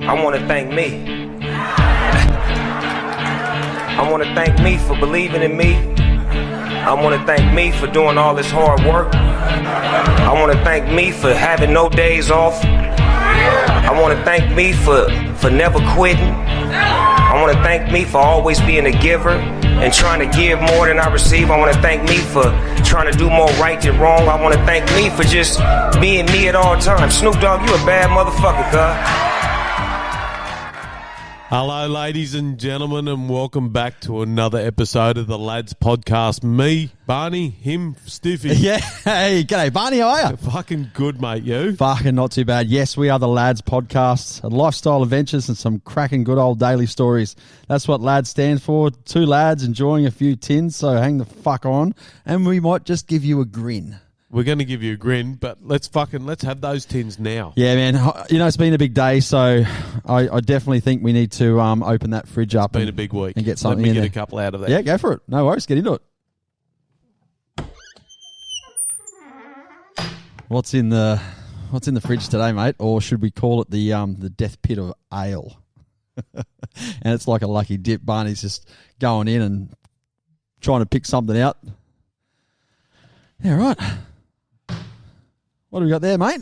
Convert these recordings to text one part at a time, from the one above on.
I want to thank me. I want to thank me for believing in me. I want to thank me for doing all this hard work. I want to thank me for having no days off. I want to thank me for never quitting. I want to thank me for always being a giver and trying to give more than I receive. I want to thank me for trying to do more right than wrong. I want to thank me for just being me at all times. Snoop Dogg, you a bad motherfucker, cuz. Hello, ladies and gentlemen, and welcome back to another episode of the Lads Podcast. Me, Barney, him, Stiffy. Yeah, hey, g'day, Barney, how are you? Fucking good, mate, you? Fucking not too bad. Yes, we are the Lads Podcast, lifestyle adventures and some cracking good old daily stories. That's what Lads stands for. Two lads enjoying a few tins, so hang the fuck on, and we might just give you a grin. We're going to give you a grin, but let's have those tins now. Yeah, man. You know, it's been a big day, so I definitely think we need to open that fridge up. It's been a big week. And get something Let me in get there. a couple out of there. Yeah, go for it. No worries. Get into it. What's in the fridge today, mate? Or should we call it the death pit of ale? And it's like a lucky dip. Barney's just going in and trying to pick something out. Yeah, right. What do we got there, mate?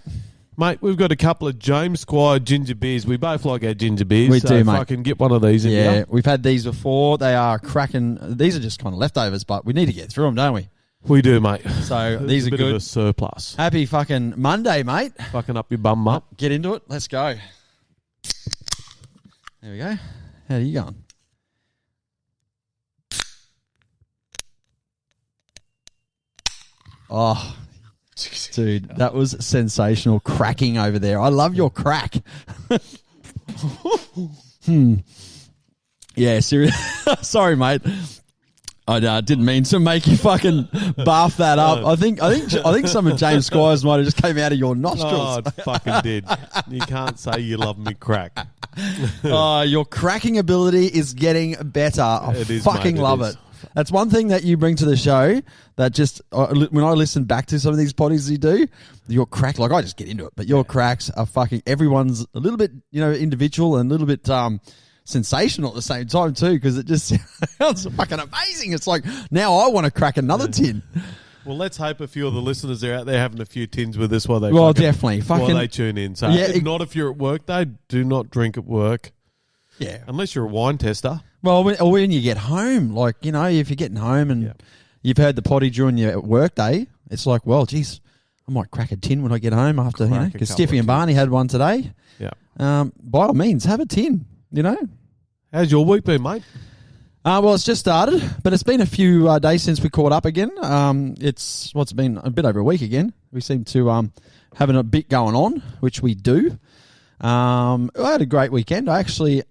Mate, we've got a couple of James Squire ginger beers. We both like our ginger beers. We so do, mate. If I can get one of these in Yeah, here. we've had these before. They are cracking. These are just kind of leftovers, but we need to get through them, don't we? We do, mate. So There's these a are bit good. of a surplus. Happy fucking Monday, mate. Fucking up your bum, mate. Get into it. Let's go. There we go. How are you going? Oh, dude, that was sensational cracking over there. I love your crack. Yeah, serious. Sorry, mate. I didn't mean to make you fucking barf that up. I think some of James Squire's might have just came out of your nostrils. Oh, it fucking did. You can't say you love me crack. Your cracking ability is getting better. I It is, fucking mate, love it is. it. That's one thing that you bring to the show that just, when I listen back to some of these poddies you do, your crack, like I just get into it, but your cracks are fucking, everyone's a little bit, individual and a little bit sensational at the same time too, because it just sounds fucking amazing. It's like, now I want to crack another tin. Well, let's hope a few of the listeners are out there having a few tins with us while they definitely. while they tune in. So not if you're at work, though. Do not drink at work. Yeah. Unless you're a wine tester. Well, when you get home, like, if you're getting home and you've heard the potty during your work day, it's like, well, geez, I might crack a tin when I get home after, because Stiffy and Barney had one today. Yeah. By all means, have a tin, How's your week been, mate? Well, it's just started, but it's been a few days since we caught up again. It's been a bit over a week again. We seem to having a bit going on, which we do. I had a great weekend. I actually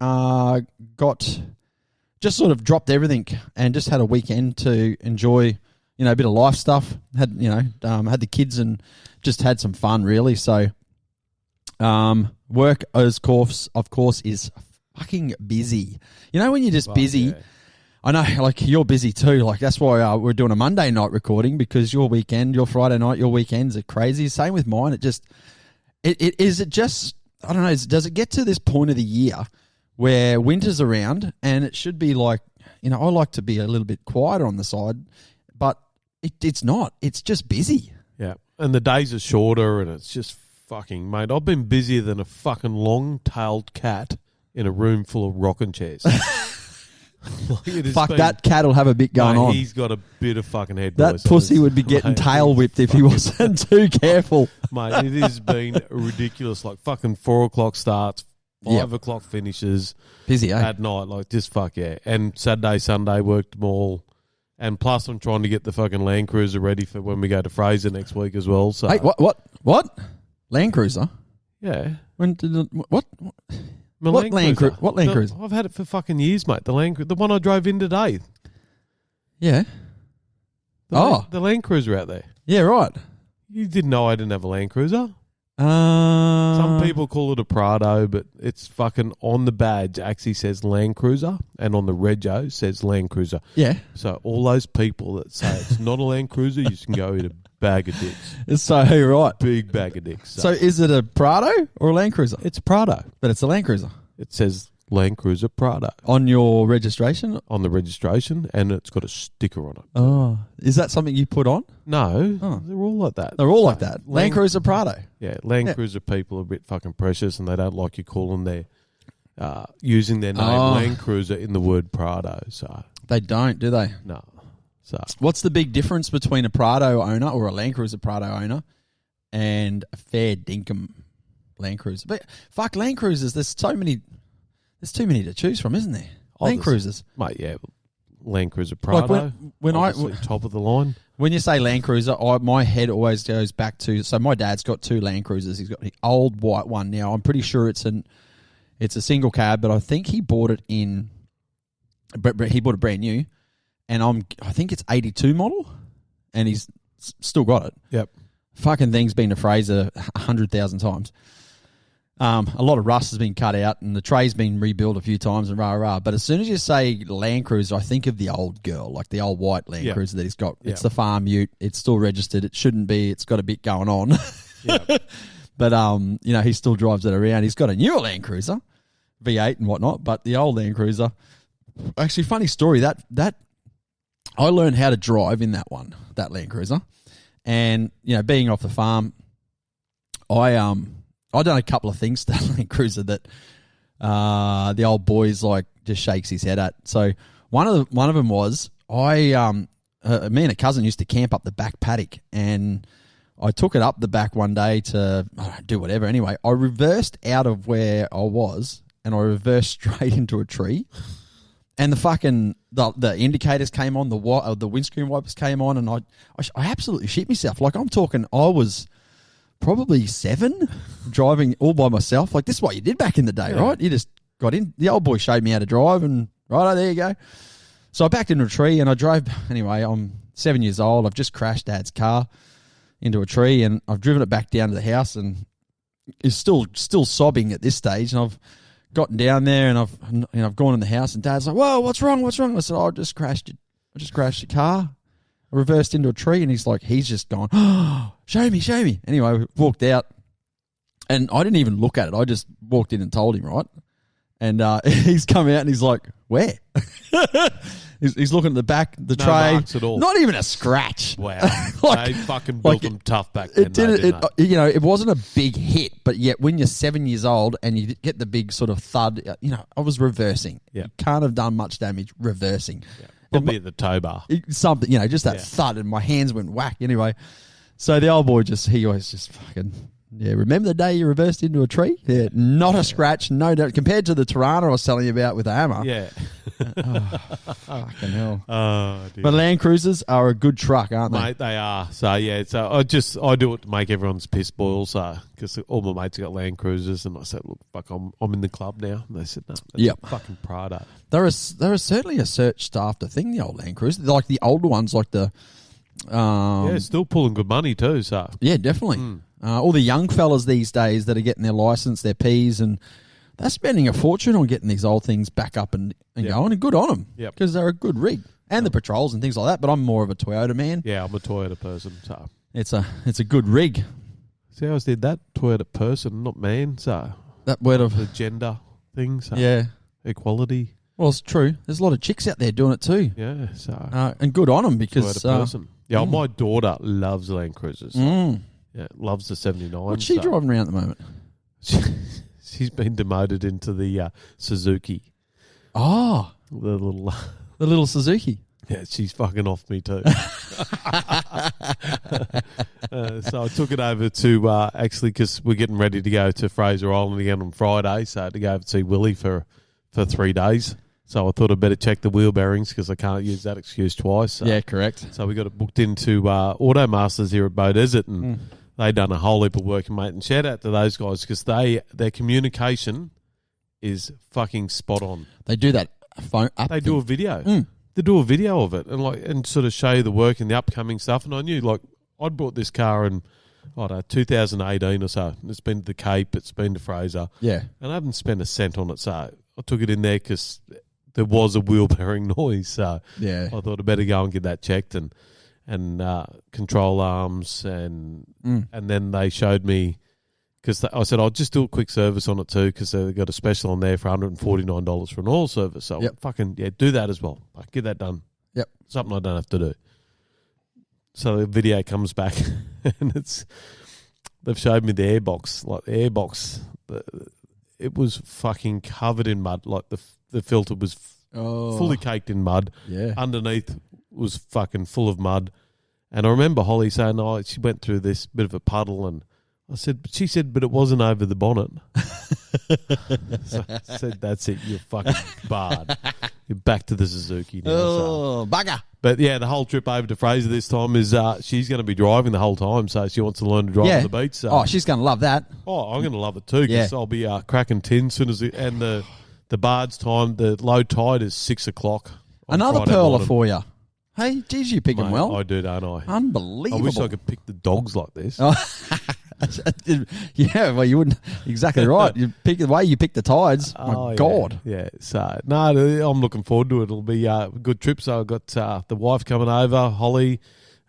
just sort of dropped everything and just had a weekend to enjoy, a bit of life stuff. Had had the kids and just had some fun, really. So, work of course is fucking busy. When you're just busy. Yeah. I know, like, you're busy too. Like, that's why we're doing a Monday night recording, because your Friday night, your weekends are crazy. Same with mine. I don't know, does it get to this point of the year where winter's around and it should be like, I like to be a little bit quieter on the side, but it's not. It's just busy. Yeah. And the days are shorter and it's just fucking, mate, I've been busier than a fucking long-tailed cat in a room full of rocking chairs. That cat will have a bit going on. He's got a bit of fucking head That voice. pussy would be getting tail whipped if he wasn't too careful. Mate, it has been ridiculous. Like, fucking 4 o'clock starts, 5 o'clock finishes. Busy, At night, like, just fuck yeah. And Saturday, Sunday, worked them all. And plus, I'm trying to get the fucking Landcruiser ready for when we go to Fraser next week as well. So, hey, what? Landcruiser? Yeah. What Landcruiser. What Landcruiser? I've had it for fucking years, mate. The one I drove in today. Yeah. The Landcruiser out there. Yeah, right. You didn't know I didn't have a Landcruiser? Some people call it a Prado, but it's fucking on the badge actually says Landcruiser, and on the rego says Landcruiser. Yeah. So all those people that say it's not a Landcruiser, you can go eat a bag of dicks. So, right. Big bag of dicks. So is it a Prado or a Landcruiser? It's a Prado. But it's a Landcruiser. It says Land Cruiser Prado On your registration? on the registration, and it's got a sticker on it. Oh. Is that something you put on? No, Oh. they're all like that. They're all like that. Land Cruiser Prado. Yeah, Land Cruiser people are a bit fucking precious, and they don't like you calling their using their name Land Cruiser in the word Prado. So They don't, do they? no. So What's the big difference between a Prado owner or a Land Cruiser Prado owner and a fair dinkum Land Cruiser? But fuck Land Cruisers, there's too many to choose from, isn't there? Land Cruisers. mate, yeah, Land Cruiser Prado. when obviously top of the line. When you say Land Cruiser, my head always goes back to. So my dad's got 2 Land Cruisers. He's got the old white one now. I'm pretty sure it's a single cab, but I think he bought it in. But he bought it brand new, and I think it's 82 model, and he's still got it. Yep. Fucking thing's been to Fraser 100,000 times. A lot of rust has been cut out, and the tray's been rebuilt a few times, and rah. But as soon as you say Land Cruiser, I think of the old girl, like the old white Land Cruiser that he's got. Yep. It's the farm ute. It's still registered. It shouldn't be. It's got a bit going on. Yep. But he still drives it around. He's got a newer Land Cruiser, V8 and whatnot. But the old Land Cruiser, actually, funny story. That I learned how to drive in that Land Cruiser, and being off the farm, I done a couple of things to that Land Cruiser that the old boys just shakes his head at. So one of them was me and a cousin used to camp up the back paddock, and I took it up the back one day to do whatever. Anyway, I reversed out of where I was, and I reversed straight into a tree. And the indicators came on, the windscreen wipers came on, and I absolutely shit myself. Like, I'm talking, I was probably 7 driving all by myself. Like, this is what you did back in the day, right? You just got in. The old boy showed me how to drive, and righto, there you go. So I backed into a tree, and I drove. Anyway, I'm 7 years old. I've just crashed Dad's car into a tree, and I've driven it back down to the house, and it's still sobbing at this stage. And I've gotten down there, and I've gone in the house, and Dad's like, "Whoa, what's wrong? What's wrong?" I said, "Oh, I just crashed it. I just crashed the car. I reversed into a tree." And he's just gone, "Oh, show me." Anyway, we walked out, and I didn't even look at it. I just walked in and told him, right? And he's come out, and he's like, "Where?" He's looking at the back, the No tray. marks at all. Not even a scratch. Wow. Like- they fucking built them tough back then. It wasn't a big hit, but yet when you're 7 years old and you get the big sort of thud, I was reversing. Yeah. You can't have done much damage reversing. Yeah. Probably at the tow bar. Something, just that thud, and my hands went whack. Anyway, so the old boy he always just fucking, remember the day you reversed into a tree? Yeah, not a scratch, no doubt. Compared to the Tirana I was telling you about with the hammer. Yeah. Fucking hell. Oh, dear. But Land Cruisers are a good truck, aren't they? Mate, they are. So, yeah, I do it to make everyone's piss boil, because all my mates have got Land Cruisers, and I said, look, fuck, I'm in the club now. And they said, no, that's a fucking Prado. They're certainly a searched after thing, the old Land Cruiser. Like the older ones, like the... still pulling good money too, so... Yeah, definitely. All the young fellas these days that are getting their license, their Ps, and they're spending a fortune on getting these old things back up and going, and good on them, because they're a good rig. And the patrols and things like that, but I'm more of a Toyota man. Yeah, I'm a Toyota person, so... It's a good rig. See how I did that? Toyota person, not man, so... That word of... The gender thing, so... Yeah. Equality. Well, it's true. There's a lot of chicks out there doing it too. Yeah, so... and good on them, because... Toyota person. Yeah, my daughter loves Land Cruisers. Yeah, loves the 79. What's she driving around at the moment? She's been demoted into the Suzuki. Oh. The little Suzuki. Yeah, she's fucking off me too. So I took it over to, actually, because we're getting ready to go to Fraser Island again on Friday, so I had to go over to see Willie for 3 days. So I thought I'd better check the wheel bearings, because I can't use that excuse twice. So. Yeah, correct. So we got it booked into Auto Masters here at Bow Desert, and they done a whole heap of work, mate. And shout out to those guys, because their communication is fucking spot on. They do that phone up. They do a video. They do a video of it and sort of show you the work and the upcoming stuff. And I knew, I'd bought this car in 2018 or so. It's been to the Cape, it's been to Fraser. Yeah. And I haven't spent a cent on it, so I took it in there because there was a wheel bearing noise. So yeah. I thought I'd better go and get that checked and control arms and then they showed me because I said I'll just do a quick service on it too, because they've got a special on there for $149 for an oil service. So fucking do that as well. Get that done. Yep. Something I don't have to do. So the video comes back and they've showed me the airbox. Like the airbox, it was fucking covered in mud. Like the filter was fully caked in mud. Yeah. Underneath was fucking full of mud. And I remember Holly saying, she went through this bit of a puddle, and she said, but it wasn't over the bonnet. So I said, that's it, you're fucking barred. You're back to the Suzuki now. Bugger. But yeah, the whole trip over to Fraser this time is she's going to be driving the whole time, so she wants to learn to drive on the beach. So. She's going to love that. I'm going to love it too, because I'll be cracking tin soon as and the barge time, the low tide is 6 o'clock. Another perler for you. Hey, geez, you pick them well. I do, don't I? Unbelievable. I wish I could pick the dogs like this. Yeah, well, you wouldn't. Exactly right. You pick the way you pick the tides. My God. Yeah. So, no, I'm looking forward to it. It'll be a good trip. So I've got the wife coming over, Holly,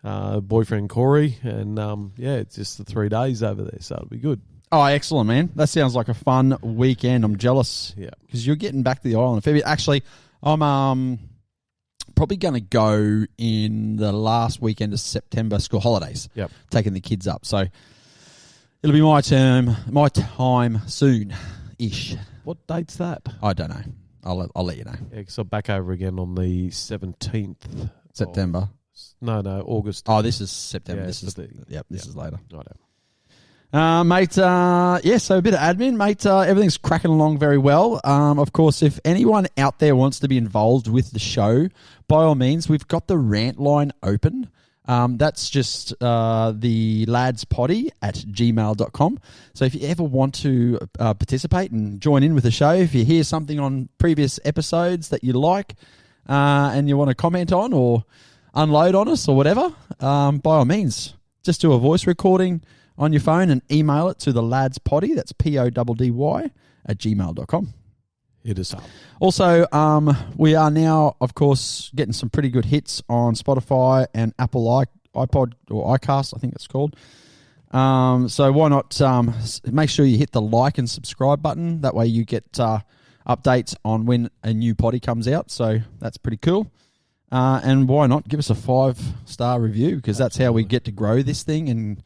boyfriend Corey, and it's just the 3 days over there. So it'll be good. Oh, excellent, man. That sounds like a fun weekend. I'm jealous. Yeah. Because you're getting back to the island. Actually, I'm probably going to go in the last weekend of September, school holidays. Yep. Taking the kids up. So it'll be my time soon-ish. What date's that? I don't know. I'll let you know. Yeah, because I'm back over again on the 17th. September. No, August. Oh, this is September. Yeah, this is later. Mate, so a bit of admin, mate. Everything's cracking along very well. Of course, if anyone out there wants to be involved with the show, by all means, we've got the rant line open. That's just the ladspoddy@gmail.com. So if you ever want to participate and join in with the show, if you hear something on previous episodes that you like and you want to comment on or unload on us or whatever, by all means, just do a voice recording on your phone and email it to the ladspoddy, that's PODDY, @gmail.com. Hit us up. Also, we are now, of course, getting some pretty good hits on Spotify and Apple iPod or iCast, I think it's called. So why not make sure you hit the like and subscribe button. That way you get updates on when a new potty comes out. So that's pretty cool. And why not give us a 5-star review, because that's how we get to grow this thing and,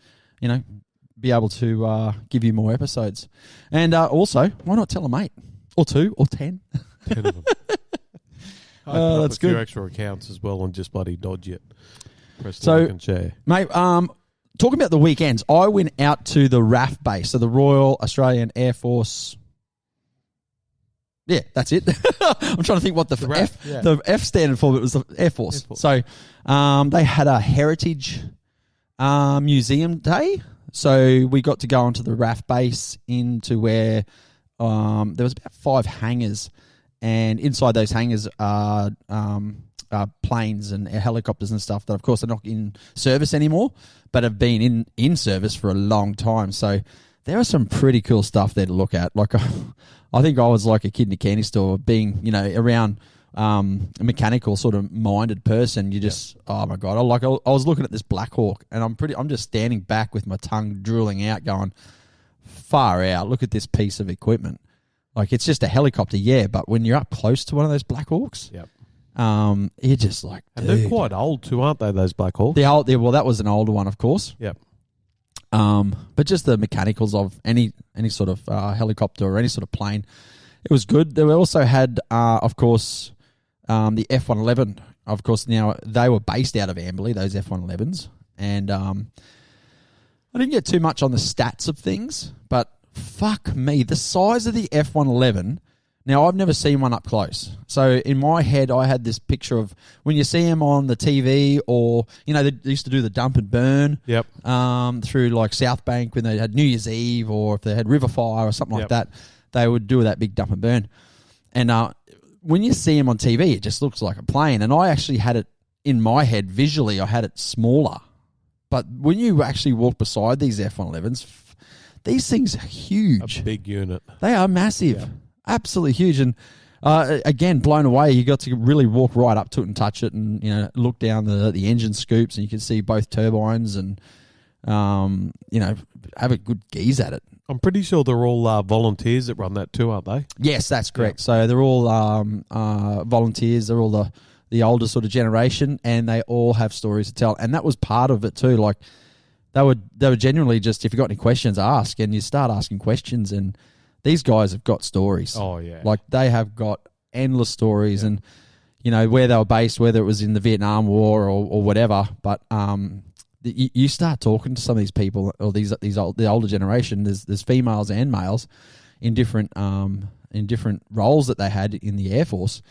be able to give you more episodes. And also, why not tell a mate? Or 2 or 10. 10 of them. That's good. A few extra accounts as well and just bloody dodge it. Press the like and share. Mate, talking about the weekends, I went out to the RAAF base, so the Royal Australian Air Force. Yeah, that's it. I'm trying to think what the RAAF, the F standard for, but it was the Air Force. So they had a heritage museum day. So we got to go onto the RAAF base into where there was about 5 hangars, and inside those hangars are planes and helicopters and stuff that, of course, are not in service anymore, but have been in service for a long time. So there was some pretty cool stuff there to look at. Like, I think I was like a kid in a candy store, being around a mechanical sort of minded person. You just, oh my God, I was looking at this Black Hawk, and I'm just standing back with my tongue drooling out, going, far out, look at this piece of equipment. Like, it's just a helicopter, but when you're up close to one of those Black Hawks, you're just like, and they're quite old too, aren't they, those Black Hawks? Well, that was an older one, of course. Yep. But just the mechanicals of any sort of helicopter or any sort of plane, it was good. They also had, of course, the F-111. Of course, now they were based out of Amberley, those F-111s, and I didn't get too much on the stats of things, but fuck me, the size of the F-111. Now, I've never seen one up close. So in my head, I had this picture of when you see them on the TV, or, they used to do the dump and burn through like South Bank when they had New Year's Eve, or if they had River Fire or something like that, they would do that big dump and burn. And when you see them on TV, it just looks like a plane. And I actually had it in my head visually, I had it smaller. But when you actually walk beside these F-111s, these things are huge. A big unit. They are massive. Yeah. Absolutely huge. And again, blown away. You got to really walk right up to it and touch it, and look down the engine scoops, and you can see both turbines and have a good geeze at it. I'm pretty sure they're all volunteers that run that too, aren't they? Yes, that's correct. Yeah. So they're all volunteers. They're all the older sort of generation, and they all have stories to tell. And that was part of it too. Like they were genuinely just, if you got any questions, ask, and you start asking questions, and these guys have got stories. Oh yeah, like they have got endless stories, and where they were based, whether it was in the Vietnam War or whatever. But you start talking to some of these people, or the older generation. There's females and males in different roles that they had in the Air Force.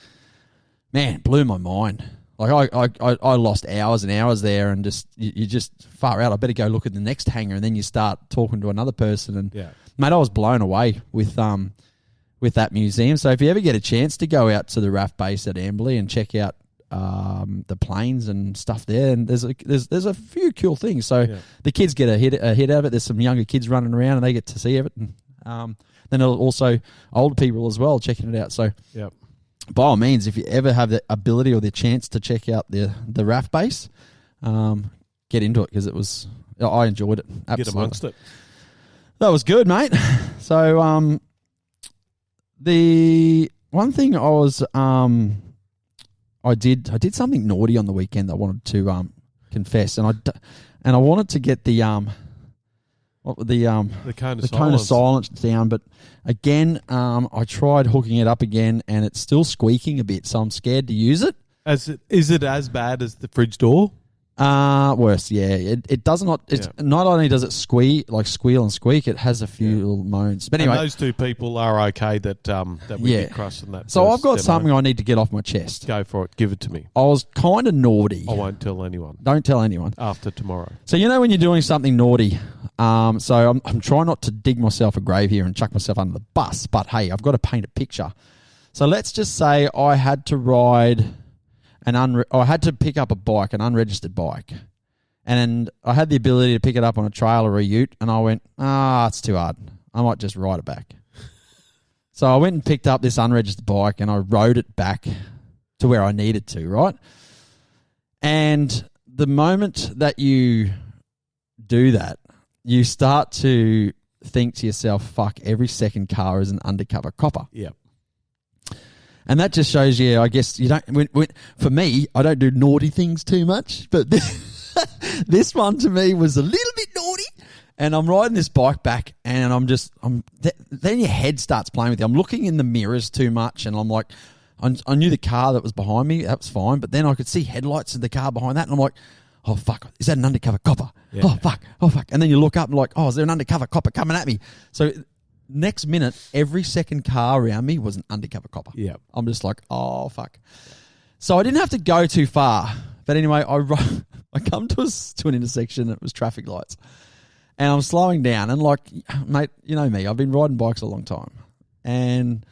Man, blew my mind. Like I lost hours and hours there, and you just far out. I better go look at the next hangar, and then you start talking to another person. And mate, I was blown away with that museum. So if you ever get a chance to go out to the RAAF base at Amberley and check out the planes and stuff there, and there's a few cool things. So the kids get a hit out of it. There's some younger kids running around, and they get to see everything. Then also older people as well checking it out. So by all means, if you ever have the ability or the chance to check out the RAAF base, get into it, because I enjoyed it. Absolutely. Get amongst it. That was good, mate. So the one thing I did something naughty on the weekend that I wanted to confess, and I wanted to get the cone of silence down, but again, I tried hooking it up again, and it's still squeaking a bit, so I'm scared to use it. Is it as bad as the fridge door? Worse, yeah. It does not. It's not only does it squeal and squeak, it has a few little moans. But anyway, and those two people are okay that we get crushed in that. So I've got something I need to get off my chest. Go for it. Give it to me. I was kind of naughty. I won't tell anyone. Don't tell anyone. After tomorrow. So when you're doing something naughty. So I'm trying not to dig myself a grave here and chuck myself under the bus. But hey, I've got to paint a picture. So let's just say I had to ride. I had to pick up a bike, an unregistered bike, and I had the ability to pick it up on a trailer or a ute, and I went, it's too hard. I might just ride it back. So I went and picked up this unregistered bike, and I rode it back to where I needed to, right? And the moment that you do that, you start to think to yourself, fuck, every second car is an undercover copper. Yeah. And that just shows you, I guess, you don't. For me, I don't do naughty things too much, but this one to me was a little bit naughty. And I'm riding this bike back, and then your head starts playing with you. I'm looking in the mirrors too much, and I'm like, I knew the car that was behind me, that was fine, but then I could see headlights in the car behind that, and I'm like, oh fuck, is that an undercover copper? Yeah. Oh fuck, and then you look up and like, oh, is there an undercover copper coming at me? So next minute, every second car around me was an undercover copper. Yeah. I'm just like, oh, fuck. So I didn't have to go too far. But anyway, I come to an intersection. It was traffic lights. And I'm slowing down. And like, mate, you know me. I've been riding bikes a long time. And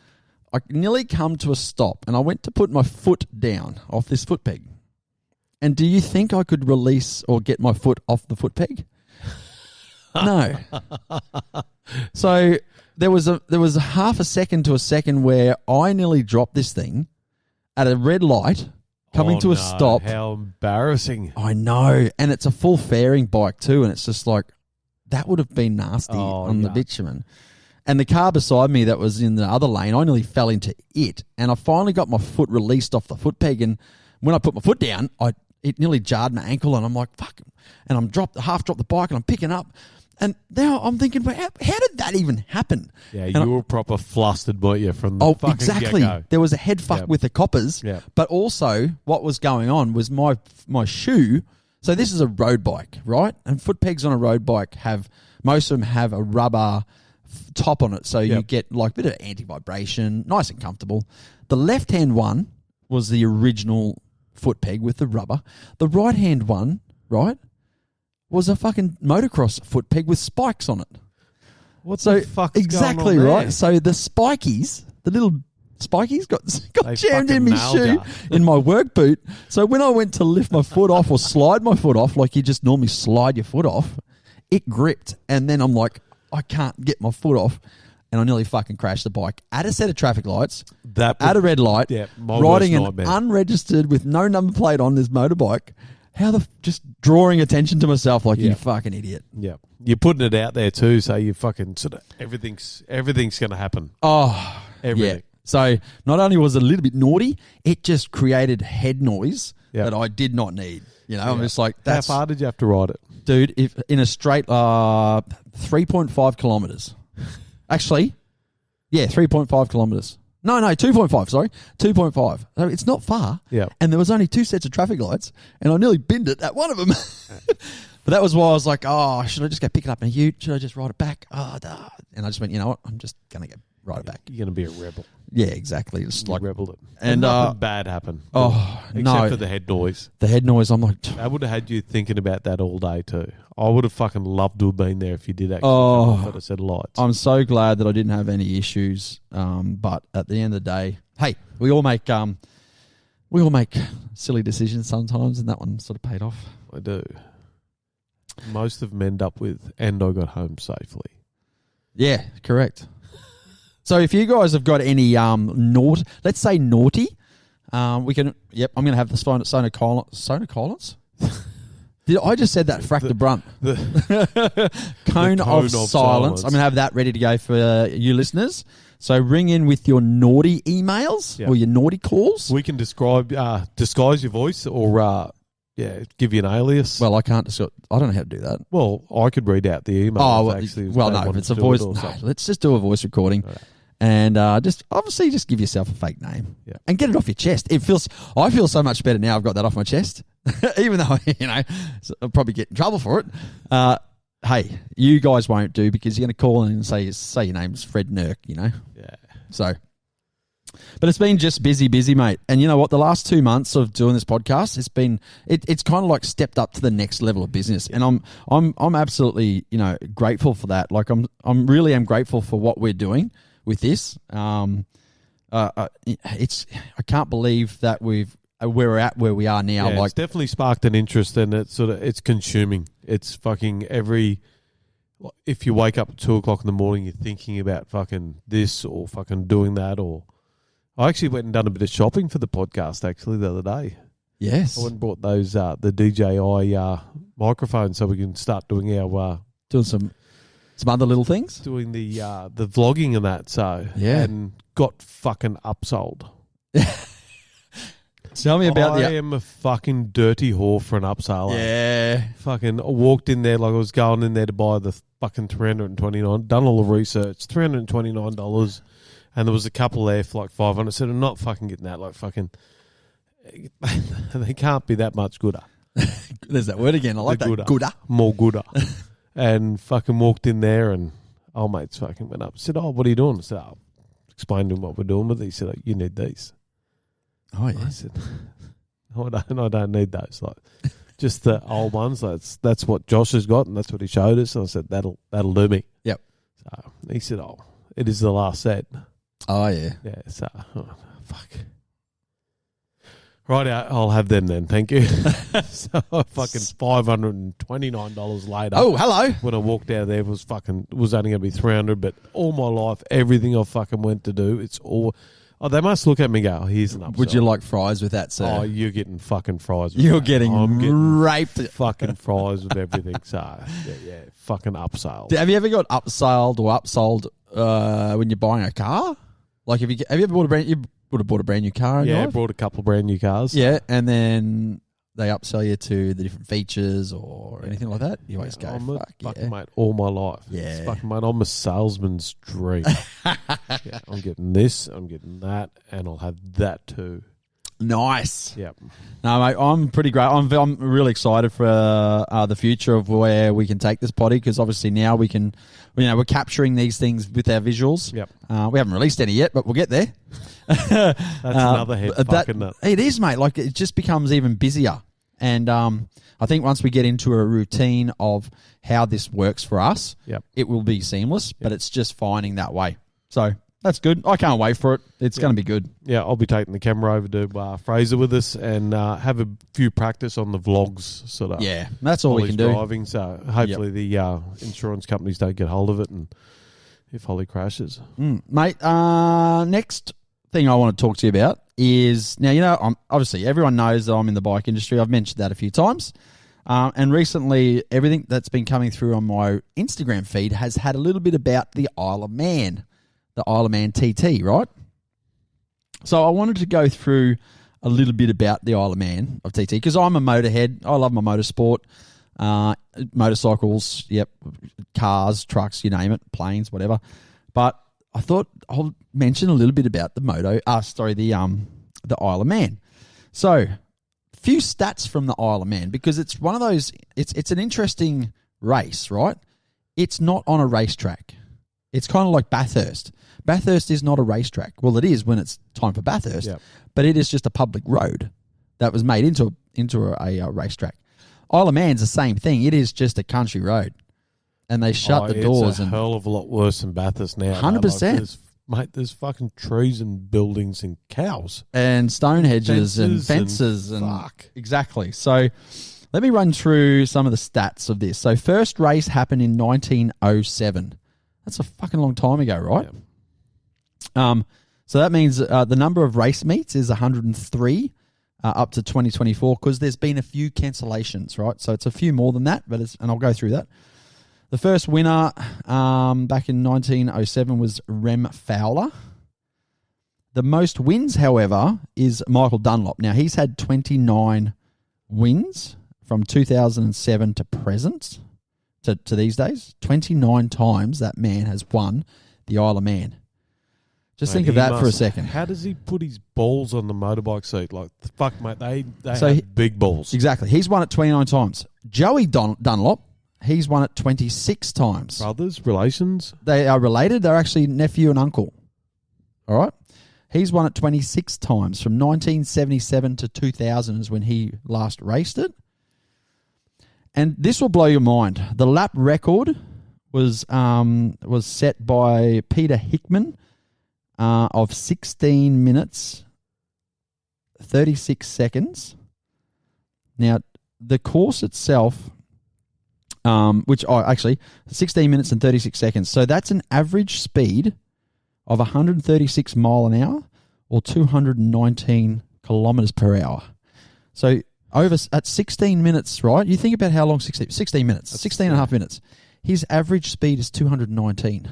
I nearly come to a stop. And I went to put my foot down off this foot peg. And do you think I could release or get my foot off the foot peg? No. So there was a half a second to a second where I nearly dropped this thing at a red light, coming to a stop. How embarrassing. I know. And it's a full fairing bike too, and it's just like, that would have been nasty on the bitumen. And the car beside me that was in the other lane, I nearly fell into it. And I finally got my foot released off the foot peg, and when I put my foot down, it nearly jarred my ankle, and I'm like, fuck. And I'm half dropped the bike, and I'm picking up. And now I'm thinking, well, how did that even happen? Yeah, you were proper flustered, weren't you, from the fucking exactly. get-go? There was a head fuck with the coppers, but also what was going on was my shoe. So this is a road bike, right? And foot pegs on a road bike most of them have a rubber top on it, so you get like a bit of anti-vibration, nice and comfortable. The left-hand one was the original foot peg with the rubber. The right-hand one, right, was a fucking motocross foot peg with spikes on it. What the fuck's exactly going on there? right. So the spikies, the little spikies got jammed in my shoe, in my work boot. So when I went to lift my foot off or slide my foot off, like you just normally slide your foot off, it gripped. And then I'm like, I can't get my foot off. And I nearly fucking crashed the bike at a set of traffic lights, at a red light, riding an unregistered with no number plate on this motorbike. just drawing attention to myself like Yeah. you fucking idiot. Yeah, you're putting it out there too, so you fucking sort of everything's going to happen. Oh, Everything. yeah. So not only was it a little bit naughty, it just created head noise Yeah. that I did not need. You know, I'm just like, How that's far did you have to ride it? dude. If in a straight 3.5 kilometers, actually, yeah, 3.5 kilometers. No, 2.5. Sorry, 2.5. So it's not far. Yeah. And there was only 2 sets of traffic lights, and I nearly binned it at one of them. But that was why I was like, oh, should I just go pick it up in a ute? Should I just ride it back? Oh, duh. And I just went, you know what? I'm just gonna go ride it back. You're going to be a rebel. Yeah, exactly. It's You like rebelled it. and, nothing bad happened. oh, except no. for the head noise. the head noise. I'm like, That would have had you thinking about that all day too. I would have fucking loved to have been there if you did actually Oh. come off at a set of lights. I'm so glad that I didn't have any issues. But at the end of the day, hey, we all make silly decisions sometimes, and that one sort of paid off. I do. Most of them end up with, and I got home safely. Yeah, correct. So if you guys have got any let's say naughty, we can. Yep, I'm going to have the Sona Collins. Did I just said that? Frack the brunt. Cone of silence. I'm going to have that ready to go for you listeners. So ring in with your naughty emails Yep. or your naughty calls. We can disguise your voice or give you an alias. Well, I can't. I don't know how to do that. Well, I could read out the email. Oh, if actually well, they no. If wanted it's a to do voice, it or no, something. let's just do a voice recording, Right. and just give yourself a fake name, Yeah. and get it off your chest. I feel so much better now. I've got that off my chest, even though I'll probably get in trouble for it. Hey, you guys won't do because you're going to call in and say your name's Fred Nurk. Yeah. So. But it's been just busy, mate. And you know what? The last 2 months of doing this podcast, it's kind of like stepped up to the next level of business, and I'm absolutely grateful for that. Like I'm really grateful for what we're doing with this. I can't believe that we're at where we are now. Yeah, like it's definitely sparked an interest, and it's consuming. It's fucking if you wake up at 2:00 in the morning, you're thinking about fucking this or fucking doing that. Or I actually went and done a bit of shopping for the podcast actually the other day. yes, I went and bought those the DJI microphones so we can start doing our doing some other little things. doing the vlogging and that. So Yeah. and got fucking upsold. Tell me about I am a fucking dirty whore for an upsell. yeah. Fucking I walked in there like I was going in there to buy the fucking $329. Done all the research, $329, and there was a couple there for like $500. I said, I'm not fucking getting that. Like fucking, they can't be that much gooder. There's that word again. I like They're that. Gooder. More gooder. And fucking walked in there, and old mates fucking went up. Said, "Oh, what are you doing?" I said, "Oh," explained to him what we're doing with these. He said, "Oh, you need these." Oh yeah. I said, "No, I don't need those. Like, just the old ones. That's what Josh has got, and that's what he showed us." And I said, "That'll do me." Yep. So he said, "Oh, it is the last set." Oh yeah. Yeah. So fuck. Right, I'll have them then. Thank you. So fucking $529 later. Oh, hello. When I walked out of there, it was only going to be $300. But all my life, everything I fucking went to do, it's all. Oh, they must look at me and go, here's an upsell. Would you like fries with that, sir? Oh, you're getting fucking fries. With You're that. getting I'm getting raped. fucking fries with everything. So yeah, fucking upsell. Have you ever got upsold or upsold when you're buying a car? Like, have you ever bought you would have bought a brand new car? In your Yeah, I life? brought a couple of brand new cars. Yeah, and then they upsell you to the different features or anything like that. You always go, I'm a fuck fucking yeah. mate all my life. Yeah. It's fucking mate, I'm a salesman's dream. Yeah, I'm getting this, I'm getting that, and I'll have that too. Nice. Yep. No, mate, I'm pretty great. I'm really excited for the future of where we can take this potty, because obviously now we can, we're capturing these things with our visuals. Yep. We haven't released any yet, but we'll get there. That's another head fuck, isn't it? It is, mate. Like, it just becomes even busier. And I think once we get into a routine of how this works for us, Yep. it will be seamless, but it's just finding that way. So that's good. I can't wait for it. It's going to be good. Yeah, I'll be taking the camera over to Fraser with us and have a few practice on the vlogs. Sort of. Yeah, that's all while we he's can do. driving, so hopefully the insurance companies don't get hold of it, and if Holly crashes. Mate, next thing I want to talk to you about is now, I'm obviously everyone knows that I'm in the bike industry. I've mentioned that a few times. And recently, everything that's been coming through on my Instagram feed has had a little bit about the Isle of Man, the Isle of Man TT, right? So I wanted to go through a little bit about the Isle of Man of TT because I'm a motorhead. I love my motorsport, motorcycles, cars, trucks, you name it, planes, whatever. But I thought I'll mention a little bit about the Isle of Man. So, few stats from the Isle of Man because it's one of those. It's an interesting race, right? It's not on a racetrack. It's kind of like Bathurst. Bathurst is not a racetrack. Well, it is when it's time for Bathurst, but it is just a public road that was made into a racetrack. Isle of Man's the same thing. It is just a country road, and they shut the doors. It's a hell of a lot worse than Bathurst now. 100%. Mate, there's fucking trees and buildings and cows. And stone hedges and fences. And fuck. Exactly. So let me run through some of the stats of this. So first race happened in 1907. That's a fucking long time ago, right? Yeah. So that means the number of race meets is 103 up to 2024 because there's been a few cancellations, right? So it's a few more than that, and I'll go through that. The first winner back in 1907 was Rem Fowler. The most wins, however, is Michael Dunlop. Now, he's had 29 wins from 2007 to present, to these days. 29 times that man has won the Isle of Man. Just think of that for a second. How does he put his balls on the motorbike seat? Like, fuck, mate, they have big balls. Exactly. He's won it 29 times. Joey Dunlop, he's won it 26 times. Brothers, relations? They are related. They're actually nephew and uncle. All right? He's won it 26 times. From 1977 to 2000 is when he last raced it. And this will blow your mind. The lap record was set by Peter Hickman of 16 minutes, 36 seconds. Now, the course itself... 16 minutes and 36 seconds. So that's an average speed of 136 mile an hour or 219 kilometers per hour. So at 16 minutes, right? You think about how long 16 minutes, that's 16 and a half minutes. His average speed is 219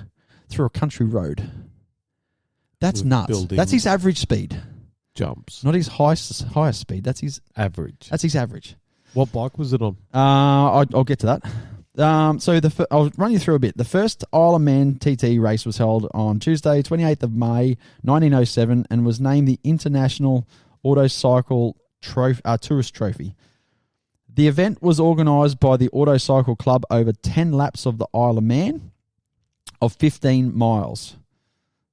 through a country road. That's nuts. Buildings, that's his average speed. Jumps. Not his highest speed. That's his average. That's his average. What bike was it on? I'll get to that. I'll run you through a bit. The first Isle of Man TT race was held on Tuesday, 28th of May, 1907, and was named the International Autocycle Tourist Trophy. The event was organised by the Autocycle Club over 10 laps of the Isle of Man of 15 miles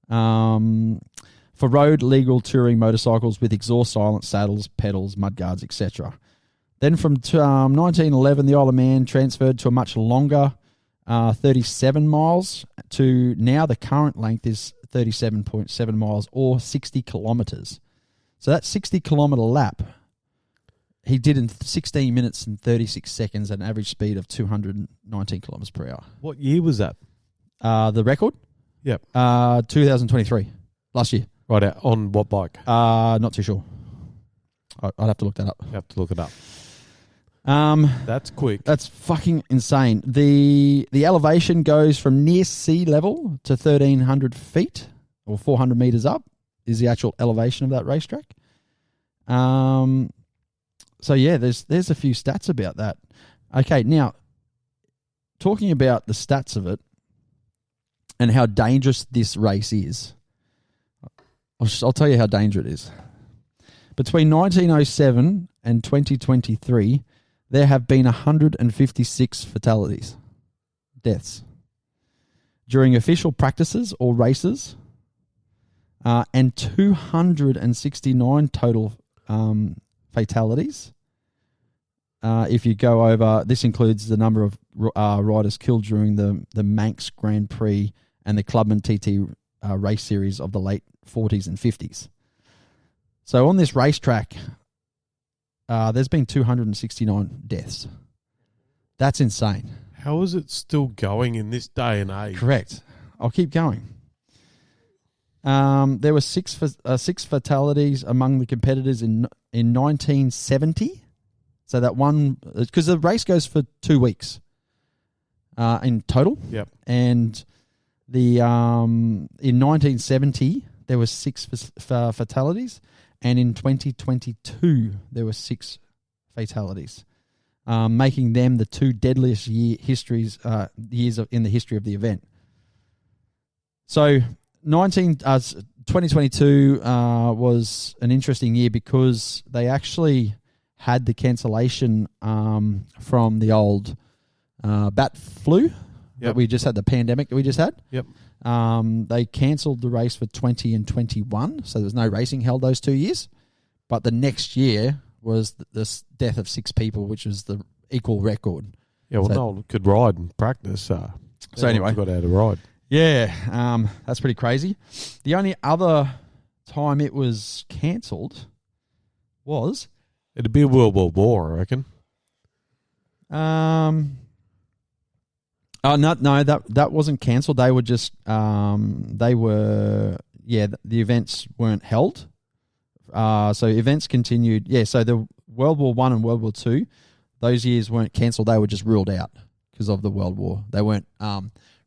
for road legal touring motorcycles with exhaust silent saddles, pedals, mudguards, etc. Then from 1911, the Isle of Man transferred to a much longer 37 miles to now the current length is 37.7 miles or 60 kilometres. So that 60-kilometre lap he did in 16 minutes and 36 seconds at an average speed of 219 kilometres per hour. What year was that? The record? Yep. 2023, last year. Right out. On what bike? Not too sure. I'd have to look that up. You have to look it up. That's quick. That's fucking insane. The elevation goes from near sea level to 1,300 feet or 400 meters up is the actual elevation of that racetrack. So yeah, there's a few stats about that. Okay, now talking about the stats of it and how dangerous this race is, I'll tell you how dangerous it is. Between 1907 and 2023, there have been 156 fatalities, deaths, during official practices or races, and 269 total fatalities. If you go over, this includes the number of riders killed during the Manx Grand Prix and the Clubman TT race series of the late 40s and 50s. So on this racetrack, there's been 269 deaths. That's insane. How is it still going in this day and age? Correct. I'll keep going. There were six fatalities among the competitors in 1970. So that one, because the race goes for 2 weeks in total. Yep. And the in 1970 there were 6 fatalities, and in 2022 there were 6 fatalities, making them the 2 deadliest years in the history of the event. So 2022 was an interesting year because they actually had the cancellation from the old bat flu that we just had, the pandemic that we just had. Yep. They cancelled the race for 20 and 21, so there was no racing held those 2 years. But the next year was the death of 6 people, which was the equal record. Yeah, well, no one could ride and practice. So anyway, got out to ride. Yeah, that's pretty crazy. The only other time it was cancelled was... It'd be a World War, I reckon. Oh no, that wasn't cancelled. They were just the events weren't held. So events continued. Yeah, so the World War I and World War II, those years weren't cancelled. They were just ruled out because of the World War. They weren't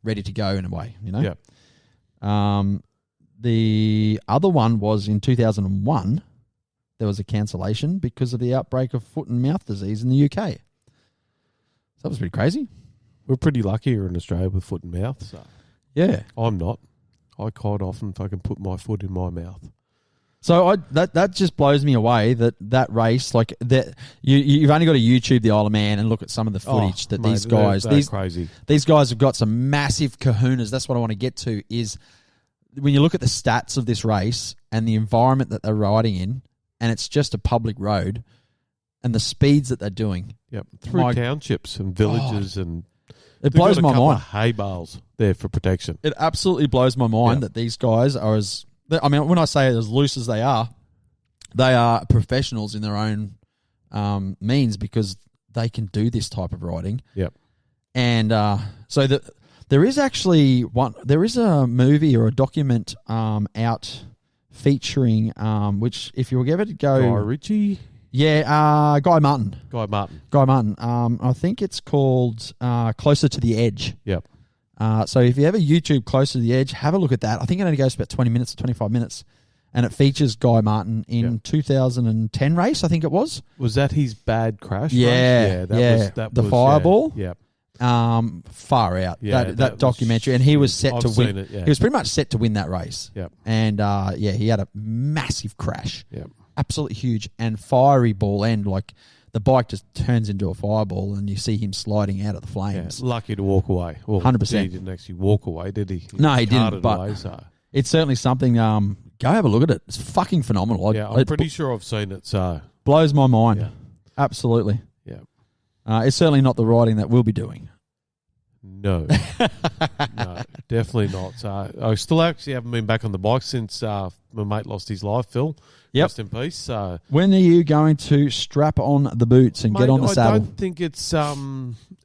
ready to go in a way, you know. Yeah. The other one was in 2001. There was a cancellation because of the outbreak of foot and mouth disease in the UK. So that was pretty crazy. We're pretty lucky here in Australia with foot and mouth. So Yeah. I'm not. I quite often fucking put my foot in my mouth. So that just blows me away that race, like that you've only got to YouTube the Isle of Man and look at some of the footage that these guys, they're crazy. These guys have got some massive kahunas. That's what I want to get to is when you look at the stats of this race and the environment that they're riding in, and it's just a public road, and the speeds that they're doing. Yep, through townships and villages and it blows my mind. Hay bales there for protection. It absolutely blows my mind that these guys are as... I mean, when I say as loose as they are professionals in their own means because they can do this type of riding. Yep. And so there is actually there is a movie or a document out featuring which if you were ever to go... Guy Ritchie? Yeah, Guy Martin. I think it's called Closer to the Edge. Yep. So if you ever YouTube Closer to the Edge, have a look at that. I think it only goes about 20 minutes or 25 minutes. And it features Guy Martin in 2010 race, I think it was. Was that his bad crash race? Yeah. That the was, Fireball. Yeah. Far out. Yeah, that documentary. And he was set to win. It, yeah. He was pretty much set to win that race. Yep. And he had a massive crash. Yep. Absolutely huge. And fiery ball end, like the bike just turns into a fireball and you see him sliding out of the flames. Yeah, lucky to walk away. Well, 100%. He didn't actually walk away, did he? No, he didn't. But away, so. It's certainly something. Go have a look at it. It's fucking phenomenal. I'm pretty sure I've seen it. So blows my mind. Yeah. Absolutely. Yeah. It's certainly not the riding that we'll be doing. No, no, definitely not. I still actually haven't been back on the bike since my mate lost his life, Phil. Yep. Rest in peace. When are you going to strap on the boots and get on the saddle? I don't think it's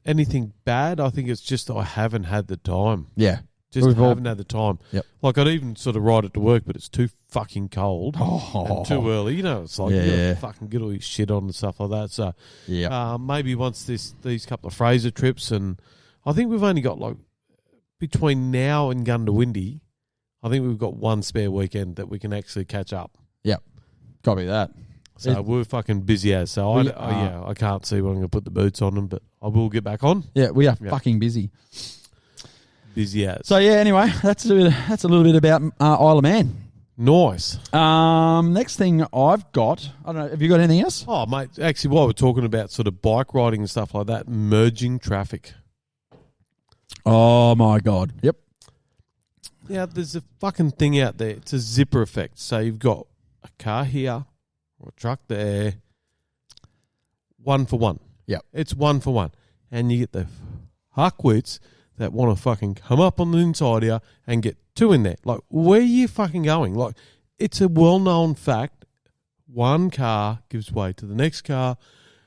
anything bad. I think it's just I haven't had the time. Yeah. Haven't had the time. Yep. Like I'd even sort of ride it to work, but it's too fucking cold and too early. You know, it's like you gotta fucking get all your shit on and stuff like that. So maybe once these couple of Fraser trips, and I think we've only got like between now and Gundawindi, I think we've got one spare weekend that we can actually catch up. Yep. Copy that. So we're fucking busy as. So I can't see when I'm going to put the boots on them, but I will get back on. Yeah, we are fucking busy. Busy as. So yeah, anyway, that's a little bit about Isle of Man. Nice. Next thing I've got, I don't know, have you got anything else? Oh, mate, actually, while we're talking about sort of bike riding and stuff like that, merging traffic. Oh my God. Yep. Yeah, there's a fucking thing out there. It's a zipper effect. So you've got a car here or a truck there. 1 for 1. Yep. It's 1 for 1. And you get the hackwits that want to fucking come up on the inside here and get 2 in there. Like, where are you fucking going? Like, it's a well-known fact. One car gives way to the next car,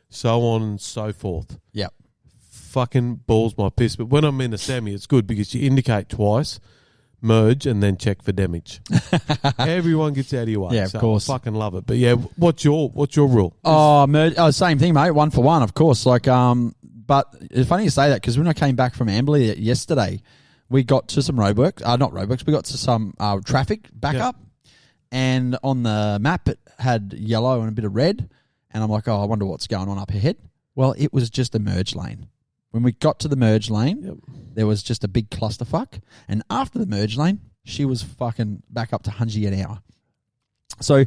so on and so forth. Yep. Fucking balls my piss. But when I'm in a semi, it's good because you indicate twice. merge, and then check for damage. Everyone gets out of your way. Yeah, of course. I fucking love it. But yeah, what's your rule? Same thing, mate. 1 for 1, of course. But it's funny you say that because when I came back from Amberley yesterday, we got to some roadworks. Not roadworks. We got to some traffic backup, and on the map it had yellow and a bit of red, and I'm like, I wonder what's going on up ahead. Well, it was just a merge lane. When we got to the merge lane, there was just a big clusterfuck, and after the merge lane, she was fucking back up to 100 an hour. So,